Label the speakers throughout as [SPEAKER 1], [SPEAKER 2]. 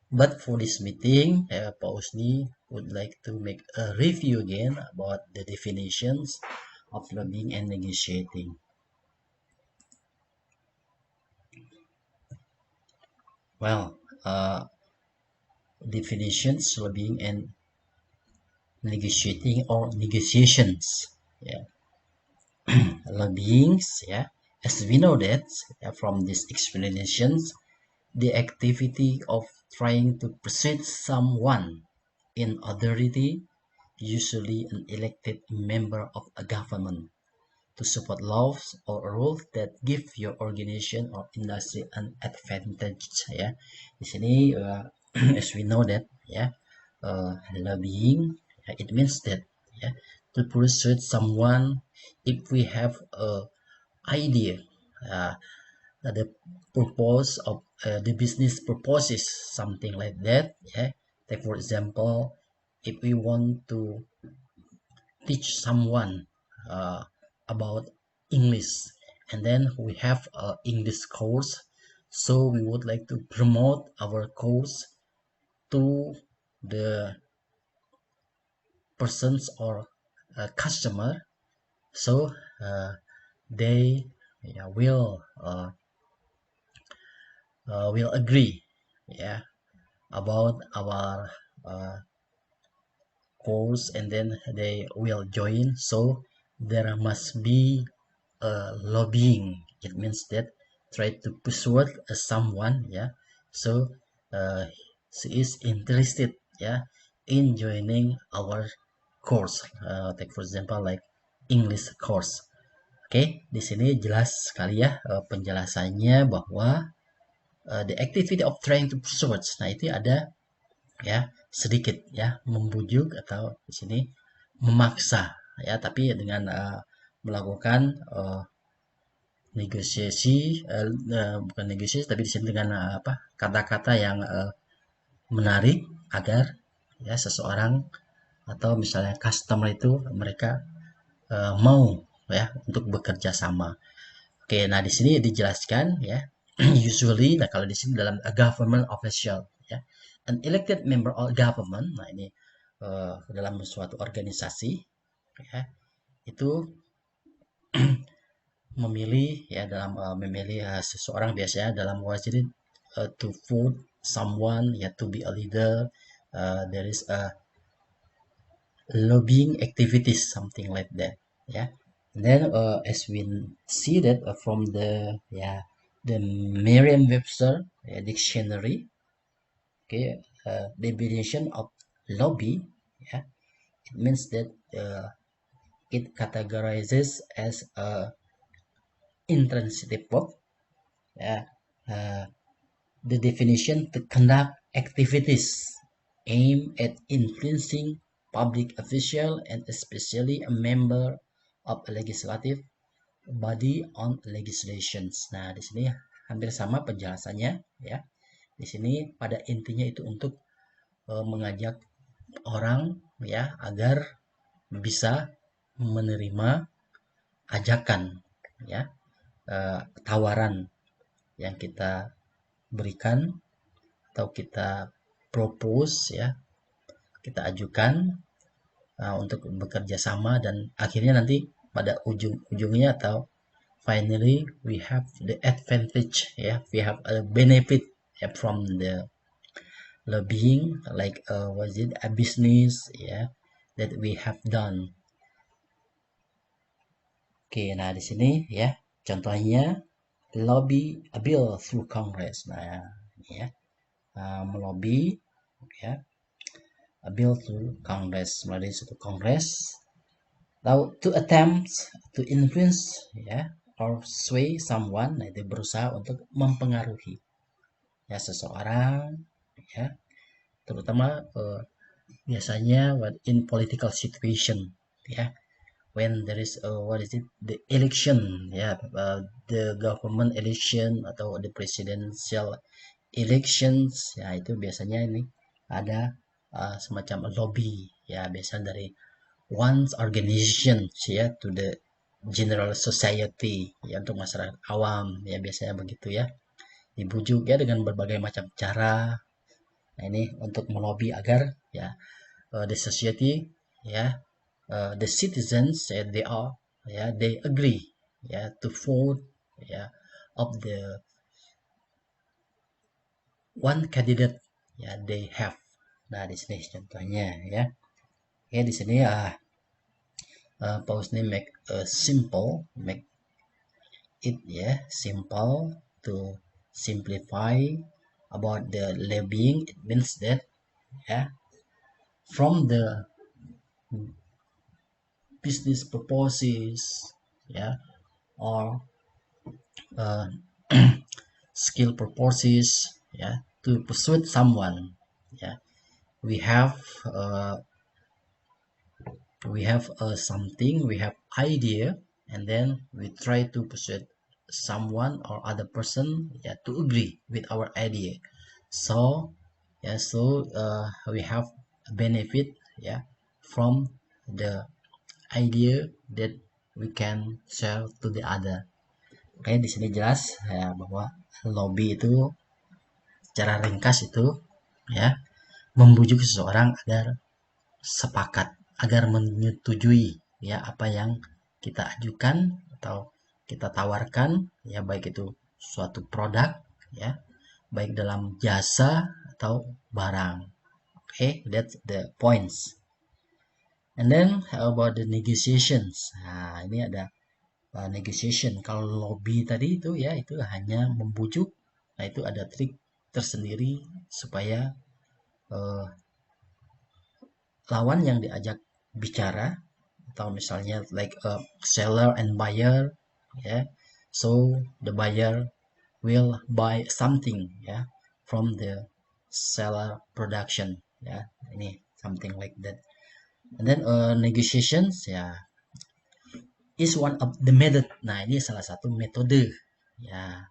[SPEAKER 1] But for this meeting, Pak Usni would like to make a review again about the definitions of lobbying and negotiating. Well, definitions, lobbying and negotiating or negotiations. Yeah, lobbying. Yeah, as we know that from these explanations, the activity of trying to persuade someone in authority, usually an elected member of a government, to support laws or rules that give your organization or industry an advantage. Ya, di sini as we know that ya, lobbying, it means that ya, to persuade someone if we have a idea, uh, the purpose of the business purpose is something like that. Yeah, like for example, if we want to teach someone about English, and then we have a English course, so we would like to promote our course to the persons or customer, so they will agree, yeah, about our uh, course, and then they will join. So there must be lobbying. It means that try to persuade someone, yeah, so uh, she is interested, yeah, in joining our course, take for example like English course. Oke, di sini jelas sekali ya penjelasannya bahwa the activity of trying to persuade, nah itu ada ya sedikit ya membujuk atau di sini memaksa, ya, tapi dengan melakukan negosiasi, bukan negosiasi tapi di sini dengan apa, kata-kata yang menarik agar ya seseorang atau misalnya customer itu mereka mau ya untuk bekerja sama. Oke, nah di sini dijelaskan ya usually, nah kalau di sini dalam a government official ya, an elected member of government, nah ini dalam suatu organisasi ya itu memilih ya dalam memilih seseorang biasanya dalam jadi to vote someone ya to be a leader, there is a lobbying activities something like that, ya. And then as we see that from the Merriam-Webster dictionary, okay, definition of lobby, yeah, it means that it categorizes as a intransitive verb, yeah, uh, the definition to conduct activities aimed at influencing public official and especially a member of a legislative body on legislations. Nah, di sini hampir sama penjelasannya ya. Di sini pada intinya itu untuk mengajak orang ya agar bisa menerima ajakan ya, tawaran yang kita berikan atau kita propose ya, kita ajukan untuk bekerja sama, dan akhirnya nanti pada ujung-ujungnya atau finally we have the advantage, ya, we have a benefit from the lobbying, like was it a business, ya, that we have done. Oke, nah di sini ya contohnya lobby a bill through Congress. Nah, ini ya, melobi ya a bill through Congress, melalui suatu Kongres, lalu to attempt to influence ya or sway someone, nah itu berusaha untuk mempengaruhi ya seseorang ya, terutama biasanya in political situation ya, when there is what is it, the election ya, the government election atau the presidential elections ya, itu biasanya ini ada semacam lobby ya, biasanya dari one's organization ya to the general society ya, untuk masyarakat awam ya, biasanya begitu ya, dibujuk ya dengan berbagai macam cara Nah, ini untuk melobi agar ya the society ya the citizens they agree ya to vote ya of the one candidate ya they have. Nah, di sini contohnya ya. Ya di sini Paus ini make it ya simple to simplify about the lobbying. It means that ya from the business purposes ya or uh, skill purposes ya to persuade someone ya we have uh, something, we have idea, and then we try to persuade someone or other person to agree with our idea. So we have a benefit from the idea that we can share to the other. Oke, di sini jelas ya bahwa lobby itu secara ringkas itu ya membujuk seseorang agar sepakat, agar menyetujui ya apa yang kita ajukan atau kita tawarkan ya, baik itu suatu produk ya, baik dalam jasa atau barang. Okay, that's the points. And then how about the negotiations? Nah, ini ada negotiation. Kalau lobby tadi itu ya itu hanya membujuk. Nah, itu ada trik tersendiri supaya uh, lawan yang diajak bicara atau misalnya like a seller and buyer ya, so the buyer will buy something ya from the seller production ya, ini something like that. And then negotiations ya is one of the method. Nah, ini salah satu metode ya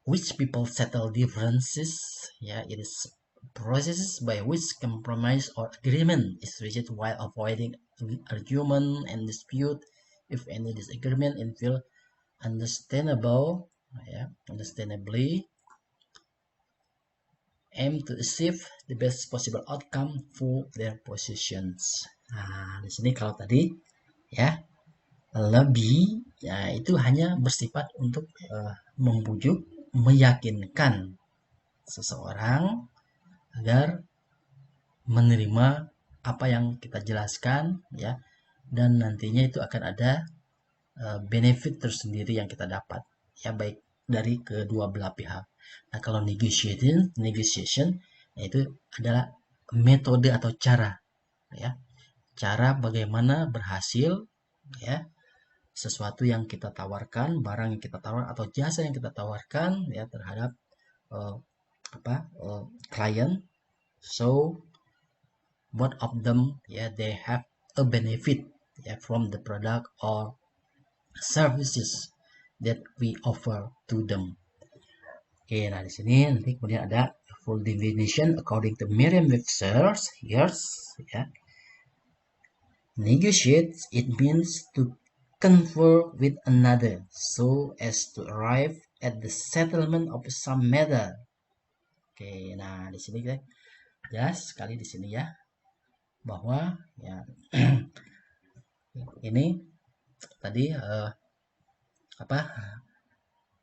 [SPEAKER 1] which people settle differences ya, it is processes by which compromise or agreement is reached while avoiding argument and dispute. If any disagreement and feel understandably aim to achieve the best possible outcome for their positions. Nah, di sini kalau tadi ya lebih ya itu hanya bersifat untuk membujuk, meyakinkan seseorang agar menerima apa yang kita jelaskan ya, dan nantinya itu akan ada benefit tersendiri yang kita dapat ya, baik dari kedua belah pihak. Nah, kalau negotiation nah itu adalah metode atau cara ya, cara bagaimana berhasil ya sesuatu yang kita tawarkan, barang yang kita tawarkan atau jasa yang kita tawarkan ya terhadap uh, klien. So both of them they have a benefit from the product or services that we offer to them. Oke, nah di sini nanti kemudian ada full definition according to Merriam-Webster. Here's ya. Negotiate, it means to confer with another so as to arrive at the settlement of some matter. Oke, nah di sini kita jelas sekali di sini ya bahwa ya ini tadi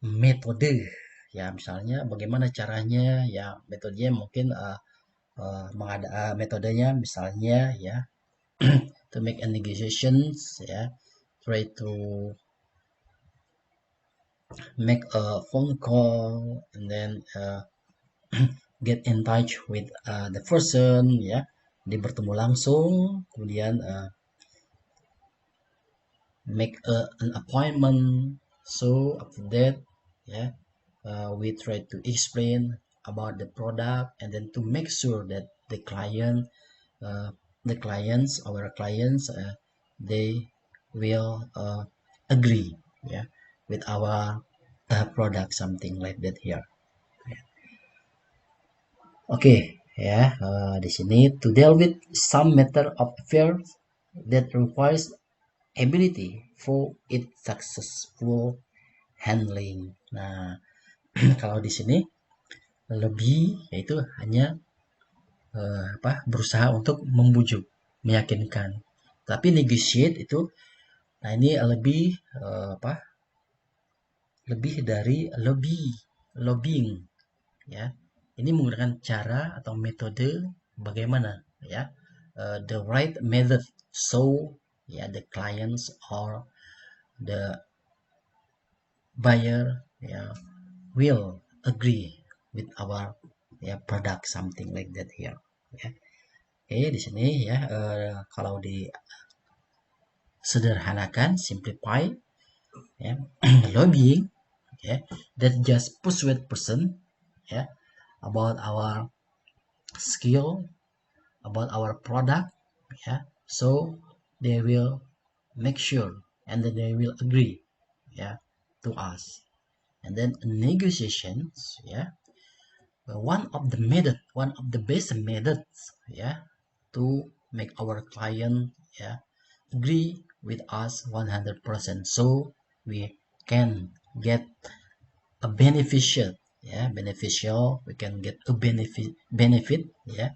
[SPEAKER 1] metode ya, misalnya bagaimana caranya ya, metodenya mungkin metodenya misalnya ya to make a negotiations ya, try to make a phone call and then get in touch with the person ya, dia bertemu langsung, kemudian make an appointment. So after that yeah we try to explain about the product and then to make sure that the our clients they will agree with our product, something like that here. Oke ya, di sini to deal with some matter of affairs that requires ability for its successful handling. Nah, kalau di sini lebih yaitu hanya berusaha untuk membujuk, meyakinkan. Tapi negotiate itu, nah ini lebih lebih dari lobbying, ya. Ini menggunakan cara atau metode bagaimana, ya, the right method, so ya the clients or the buyer, ya, will agree with our, ya, product, something like that here, ya. Oke, di sini ya, kalau disederhanakan, simplify, ya, lobbying, ya, that just persuade person, ya, about our skill, about our product, ya, so they will make sure and then they will agree, ya, to us. And then negotiations, ya, one of the best methods, ya, to make our client, ya, agree with us 100%, so we can get a beneficial, we can get a benefit, ya,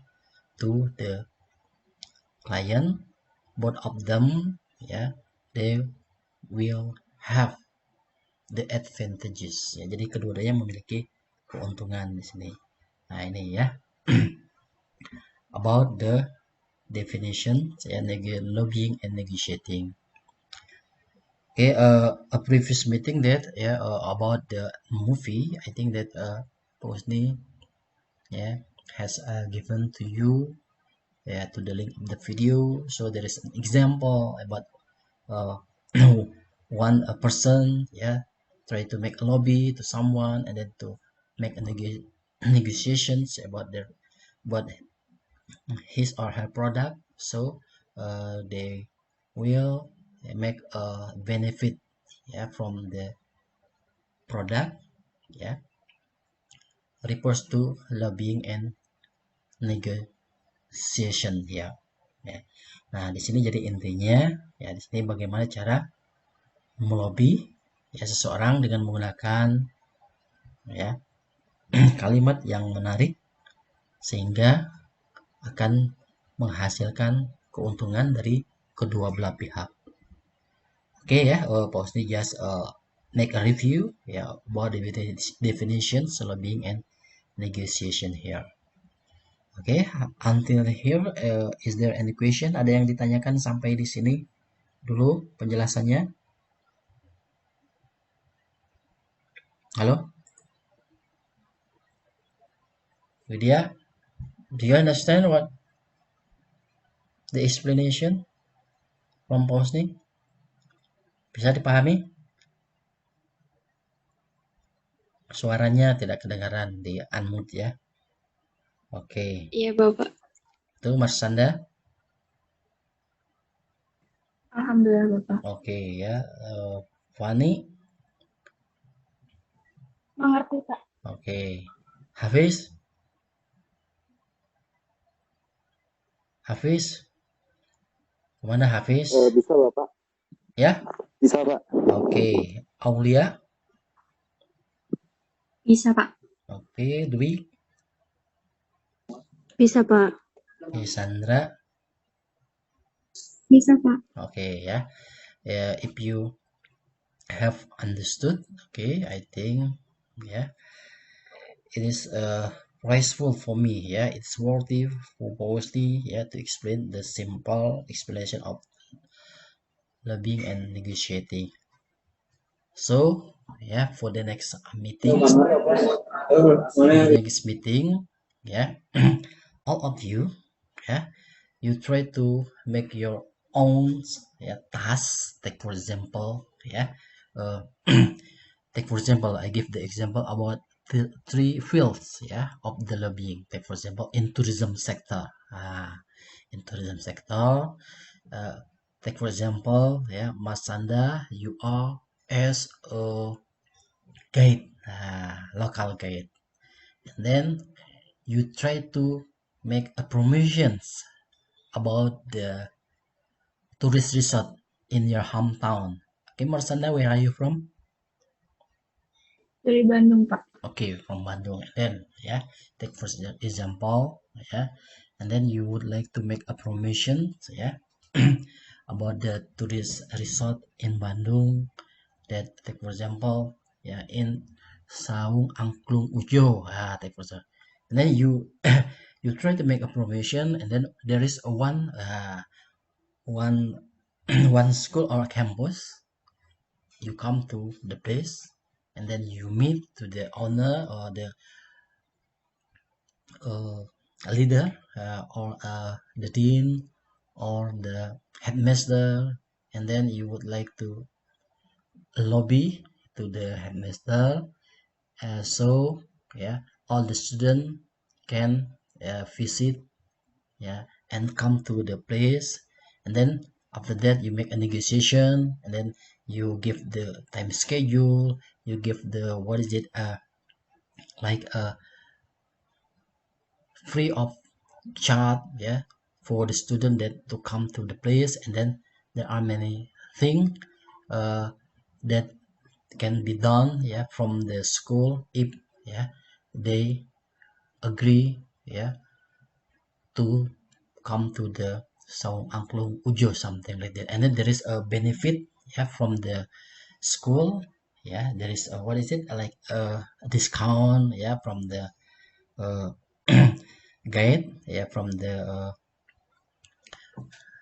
[SPEAKER 1] to the client. Both of them, ya, they will have the advantages, ya, jadi kedua-duanya memiliki keuntungan di sini. Nah, ini ya, about the definition, ya, lobbying and negotiating. Okay, a previous meeting that, ya, about the movie, I think that Posni, yeah, has given to you, yeah, to the link of the video. So there is an example about uh, one person, yeah, try to make a lobby to someone and then to make a negotiations about his or her product, so they will make a benefit, yeah, from the product, yeah, refers to lobbying and negotiation, ya. Ya. Nah, di sini jadi intinya, ya, di sini bagaimana cara melobi, ya, seseorang dengan menggunakan, ya, kalimat yang menarik sehingga akan menghasilkan keuntungan dari kedua belah pihak. Oke, ya, Pak just make a review, ya, about the definitions lobbying and negotiation here. Oke, until here, is there any question? Ada yang ditanyakan sampai di sini dulu penjelasannya? Halo, Widya, do you understand what the explanation from Posni? Bisa dipahami? Suaranya tidak kedengaran, di unmute ya. Oke,
[SPEAKER 2] Iya, Bapak.
[SPEAKER 1] itu Mas Sanda.
[SPEAKER 2] Alhamdulillah, Bapak.
[SPEAKER 1] Oke, ya, Fani.
[SPEAKER 2] Mengerti, Pak.
[SPEAKER 1] Oke, Hafiz. Hafiz, kemana Hafiz?
[SPEAKER 3] Bisa Bapak?
[SPEAKER 1] Ya,
[SPEAKER 3] Bisa Pak.
[SPEAKER 1] oke. Aulia.
[SPEAKER 2] Bisa, Pak.
[SPEAKER 1] Oke, Dwi.
[SPEAKER 2] Bisa, Pak.
[SPEAKER 1] Sandra.
[SPEAKER 2] Bisa, Pak.
[SPEAKER 1] Oke, ya. If you have understood, okay, I think, yeah, it is restful for me, yeah, it's worthy for Posty, yeah, to explain the simple explanation of lobbying and negotiating. So, yeah, for the next meeting, yeah, all of you, yeah, you try to make your own, yeah, tasks. Take for example, yeah, uh, take for example, I give the example about the three fields, yeah, of the lobbying. Take for example, in tourism sector, in tourism sector, uh, take for example, yeah, Mas Sanda, you are as a guide, local guide, and then you try to make a promotions about the tourist resort in your hometown. Okay, Mas Sanda, where are you from?
[SPEAKER 2] Dari Bandung, Pak.
[SPEAKER 1] Okay, from Bandung. And then, yeah, take for example, yeah, and then you would like to make a promotion, yeah, about the tourist resort in Bandung. That take for example, yeah, in Saung Angklung Ujo, take for example. And then you you try to make a promotion, and then there is a one one school or campus. You come to the place, and then you meet to the owner or the uh, leader, or the dean or the headmaster, and then you would like to lobby to the headmaster, so yeah, all the student can visit, yeah, and come to the place. And then after that you make a negotiation, and then you give the time schedule, you give the what is it, like a free of charge, yeah, for the student that to come to the place. And then there are many things uh, that can be done, yeah, from the school if, yeah, they agree, yeah, to come to the Saung Angklung Ujo, something like that. And then there is a benefit, yeah, from the school, yeah, there is a, what is it, like a discount, yeah, from the uh, guide, yeah, from the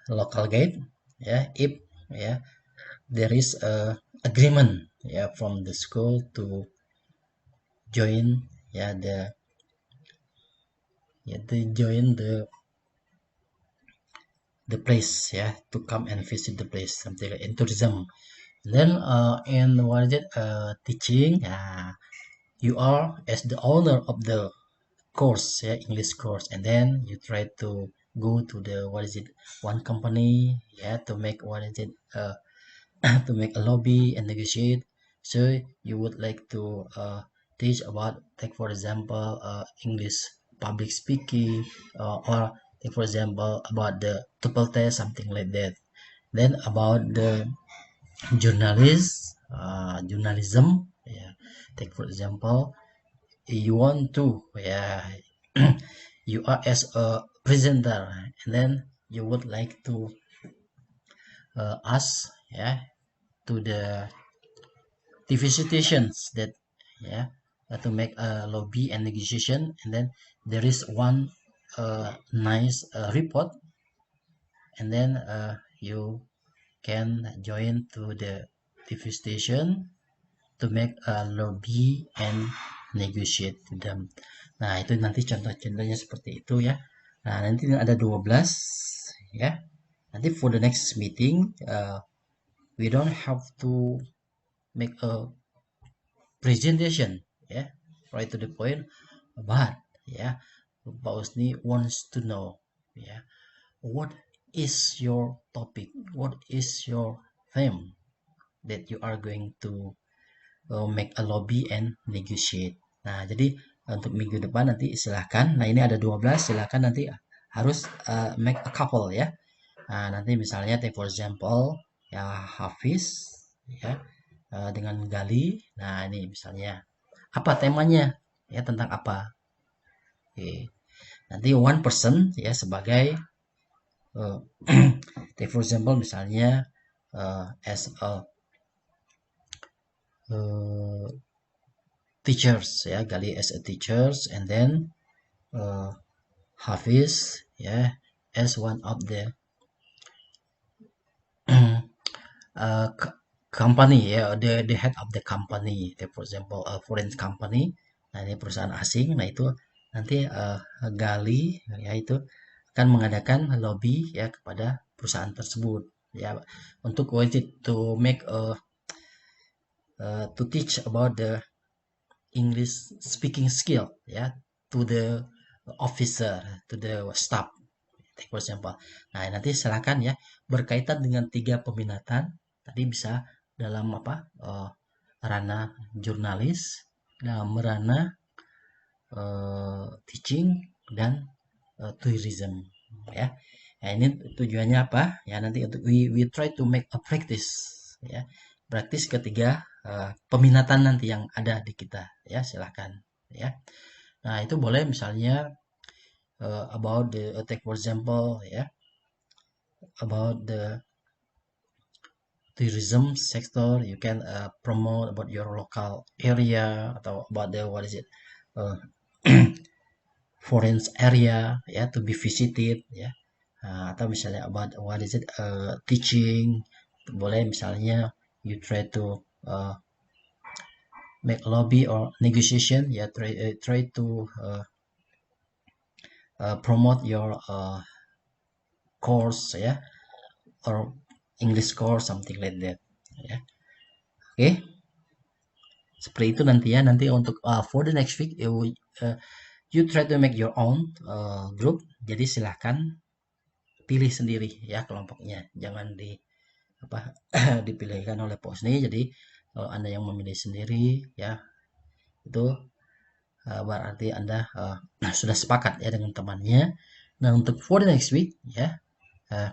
[SPEAKER 1] local guide, yeah, if, yeah, there is a agreement, yeah, from the school to join, yeah, the, yeah, they join the place, yeah, to come and visit the place, something like in tourism. And then in what is it, teaching, you are as the owner of the course, yeah, English course. And then you try to go to the, what is it, one company, yeah, to make, what is it, to make a lobby and negotiate. So you would like to teach about, take for example, English public speaking, or take for example about the TOEFL test, something like that. Then about the journalism, yeah, take for example, you want to, yeah, you are as a presenter, and then you would like to ask, yeah, to the TV stations that, yeah, to make a lobby and negotiation. And then there is one nice report, and then you can join to the TV station to make a lobby and negotiate to them. Nah, itu nanti contoh-contohnya seperti itu, ya. Nah, nanti ada 12, ya. Nanti for the next meeting, we don't have to make a presentation, ya, right to the point. But, ya, Pak Usni wants to know, ya, what is your topic, what is your theme that you are going to make a lobby and negotiate. Nah, jadi untuk minggu depan nanti silahkan. Nah, ini ada 12, silahkan nanti harus make a couple, ya. Nah, nanti misalnya take for example, ya, Hafiz, ya, dengan Gali. Nah, ini misalnya apa temanya, ya, tentang apa. Oke. Nanti one person, ya, sebagai uh, take for example misalnya as a uh, teachers, ya, Gali as a teachers. And then uh, Hafiz, ya, as one of the uh, company, ya, the head of the company, for example a foreign company. Nah, ini perusahaan asing. Nah, itu nanti Gali, ya, itu akan mengadakan lobby, ya, kepada perusahaan tersebut, ya, untuk wajib to make to teach about the English speaking skill, ya, to the officer, to the staff, for example. Nah, nanti silakan, ya, berkaitan dengan tiga peminatan tadi, bisa dalam apa, ranah jurnalis, dalam ranah teaching, dan tourism, ya. Nah, ini tujuannya apa, ya, nanti untuk we try to make a practice, ya, praktis ketiga, peminatan nanti yang ada di kita ya, silahkan ya. Nah itu boleh misalnya about the take for example ya, about the tourism sector, you can promote about your local area, atau about the what is it, uh, foreign area ya, to be visited ya. Atau misalnya about what is it, teaching, boleh misalnya you try to uh, make lobby or negotiation ya, try to promote your course ya, or English course something like that ya. Oke, seperti itu nanti ya. Nanti untuk for the next week you try to make your own group. Jadi silahkan pilih sendiri ya kelompoknya, jangan apa dipilihkan oleh Posni. Jadi kalau Anda yang memilih sendiri ya, itu berarti Anda sudah sepakat ya dengan temannya. Nah untuk for the next week ya, uh,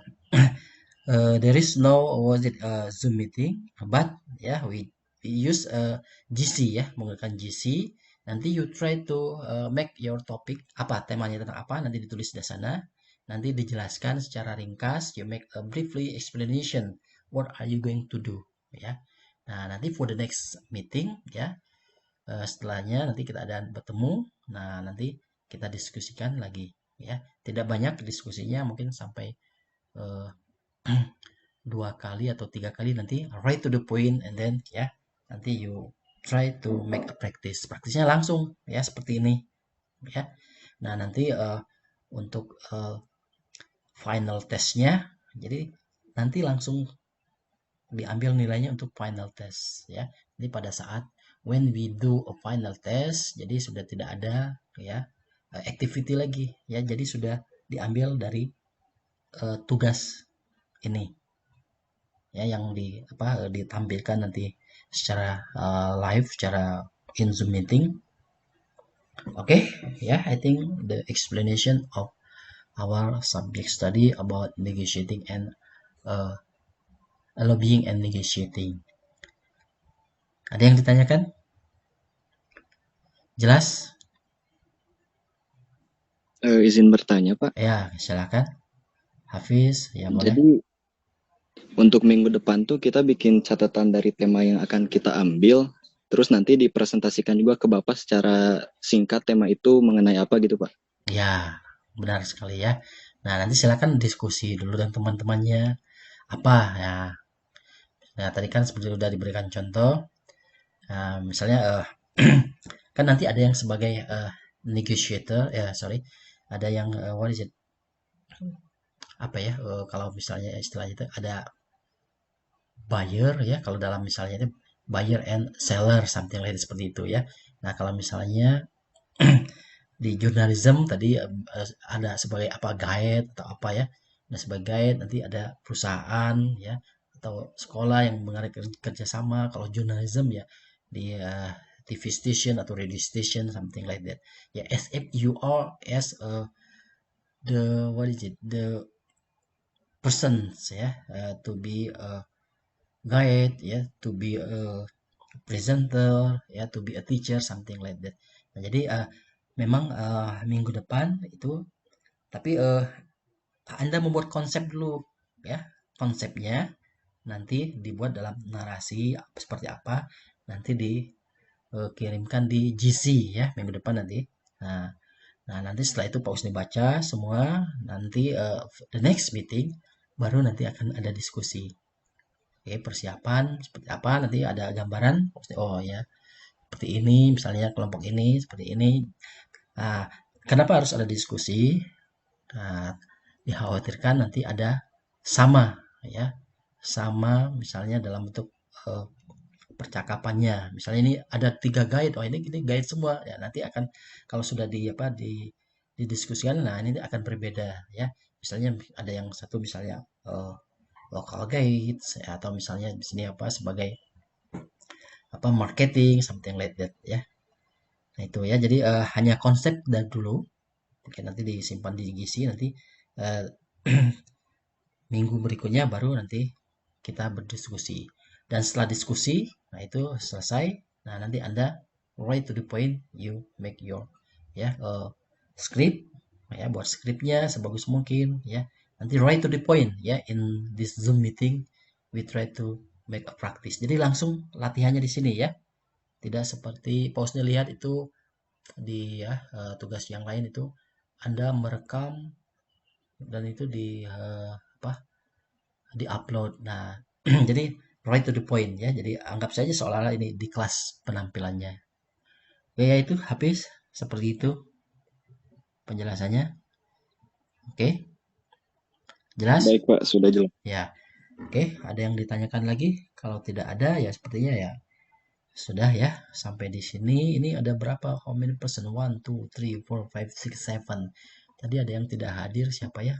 [SPEAKER 1] there is no was it Zoom meeting, but ya we use GC ya, menggunakan GC. Nanti you try to make your topic, apa temanya tentang apa, nanti ditulis di sana, nanti dijelaskan secara ringkas, you make a briefly explanation what are you going to do ya. Nah nanti for the next meeting ya, setelahnya nanti kita ada bertemu, nah nanti kita diskusikan lagi ya, tidak banyak diskusinya, mungkin sampai uh, 2 kali atau 3 kali, nanti right to the point, and then ya nanti you try to make a practice, praktisnya langsung ya seperti ini ya. Nah nanti untuk final testnya, jadi nanti langsung diambil nilainya untuk final test ya. Jadi pada saat when we do a final test, jadi sudah tidak ada ya activity lagi ya, jadi sudah diambil dari tugas ini ya, yang ditampilkan nanti secara live, secara in Zoom meeting. Oke ya, I think the explanation of our subject study about negotiating and uh, lobbying and negotiating. Ada yang ditanyakan? Jelas?
[SPEAKER 3] Izin bertanya, Pak.
[SPEAKER 1] Ya, silakan. Hafiz, ya boleh.
[SPEAKER 3] Jadi untuk minggu depan tuh kita bikin catatan dari tema yang akan kita ambil, terus nanti dipresentasikan juga ke Bapak secara singkat tema itu mengenai apa gitu, Pak.
[SPEAKER 1] Ya, benar sekali ya. Nah, nanti silakan diskusi dulu dengan teman-temannya. Apa ya? Nah, tadi kan seperti sudah diberikan contoh. Misalnya kan nanti ada yang sebagai negotiator, ya sorry, ada yang what is it? Apa ya? Kalau misalnya istilahnya itu ada buyer ya, kalau dalam misalnya itu buyer and seller something like seperti itu ya. Nah, kalau misalnya di jurnalism tadi ada sebagai apa, guide atau apa ya. Nah, sebagai guide nanti ada perusahaan ya, atau sekolah yang mengenai kerjasama. Kalau jurnalism ya di TV station atau radio station something like that. Ya, as if you are as the what is it, the persons ya, to be a guide ya, to be a presenter ya, to be a teacher something like that. Nah, jadi memang minggu depan itu, tapi Anda membuat konsep dulu ya, konsepnya nanti dibuat dalam narasi seperti apa, nanti dikirimkan di GC ya minggu depan nanti. Nah, nanti setelah itu Pak Usni baca semua, nanti the next meeting baru nanti akan ada diskusi. Oke, persiapan seperti apa, nanti ada gambaran. Oh ya, seperti ini misalnya kelompok ini seperti ini. Nah, kenapa harus ada diskusi? Nah, dikhawatirkan nanti ada sama ya, sama misalnya dalam bentuk percakapannya. Misalnya ini ada 3 guide, oh ini guide semua ya, nanti akan kalau sudah didiskusikan, nah ini akan berbeda ya. Misalnya ada yang satu misalnya local guide ya, atau misalnya di sini apa sebagai apa marketing something like that ya. Nah itu ya, jadi hanya konsep dan dulu. Oke, nanti disimpan di gizi, nanti minggu berikutnya baru nanti kita berdiskusi. Dan setelah diskusi, nah itu selesai. Nah, nanti Anda right to the point, you make your script, ya, buat skripnya sebagus mungkin, ya. Nanti right to the point, ya. In this Zoom meeting, we try to make a practice. Jadi langsung latihannya di sini, ya. Tidak seperti pausnya lihat itu di tugas yang lain itu Anda merekam dan itu di upload. Nah, jadi right to the point, ya. Jadi anggap saja seolah-olah ini di kelas penampilannya. Oke, ya, itu habis seperti itu penjelasannya. Oke, jelas?
[SPEAKER 3] Baik Pak, sudah jelas.
[SPEAKER 1] Ya. Oke, ada yang ditanyakan lagi? Kalau tidak ada, ya sepertinya ya sudah, ya. Sampai di sini. Ini ada berapa? How many person? 1, 2, 3, 4, 5, 6, 7. Tadi ada yang tidak hadir, siapa ya?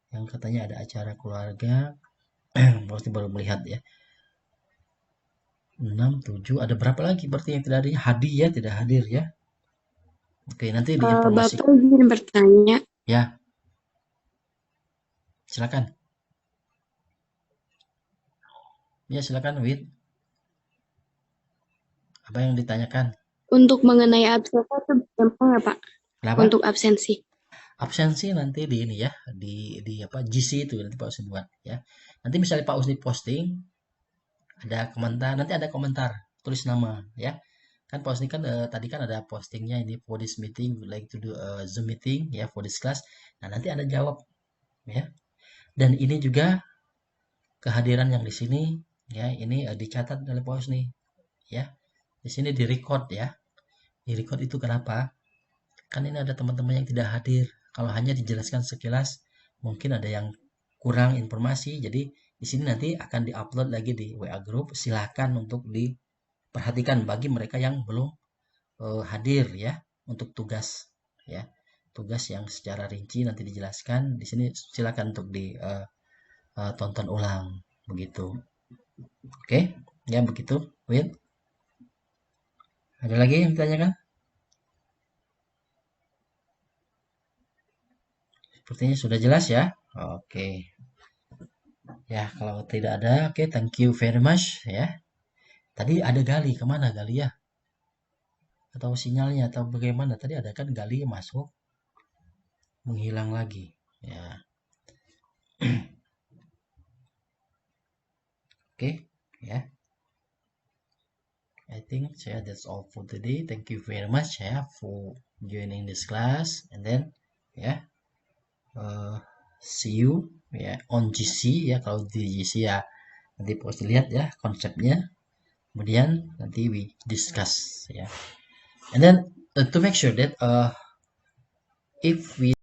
[SPEAKER 1] Yang katanya ada acara keluarga. Pasti baru melihat, ya. 6, 7. Ada berapa lagi? Berarti yang tidak hadir. Hadi, ya, tidak hadir, ya. Oke, nanti diinformasi.
[SPEAKER 2] Bapak izin bertanya.
[SPEAKER 1] Ya. Silakan. Ya, silakan, Wid. Apa yang ditanyakan?
[SPEAKER 2] Untuk mengenai absensi itu gampang ya Pak?
[SPEAKER 1] Kenapa?
[SPEAKER 2] Untuk absensi.
[SPEAKER 1] Absensi nanti di ini, ya, di GC itu nanti Pak Usni buat, ya. Nanti misalnya Pak Usni posting ada komentar, nanti ada komentar, tulis nama, ya. Kan Pak Usni kan tadi kan ada postingnya ini for this meeting, would like to do a Zoom meeting, ya, for this class. Nah, nanti Anda jawab, ya. Dan ini juga kehadiran yang di sini, ya, ini dicatat oleh Pak Usni, ya. Di sini di-record, ya. Di-record itu kenapa? Kan ini ada teman-teman yang tidak hadir. Kalau hanya dijelaskan sekilas, mungkin ada yang kurang informasi. Jadi di sini nanti akan diupload lagi di WA group. Silakan untuk diperhatikan bagi mereka yang belum hadir, ya, untuk tugas, ya. Tugas yang secara rinci nanti dijelaskan. Di sini silakan untuk ditonton ulang, begitu. Oke, ya begitu. Win. Ada lagi yang ditanyakan? Sepertinya sudah jelas, ya. Oke. Ya, kalau tidak ada, oke, thank you very much, ya. Tadi ada Gali, kemana Gali, ya? Atau sinyalnya, atau bagaimana? Tadi ada kan Gali masuk, menghilang lagi, ya. Oke, ya. I think that's all for today. Thank you very much, ya, for joining this class. And then, ya, see you, ya, on GC, ya. Kalau di GC, ya, nanti pasti lihat, ya, konsepnya. Kemudian nanti we discuss, ya. And then to make sure that if we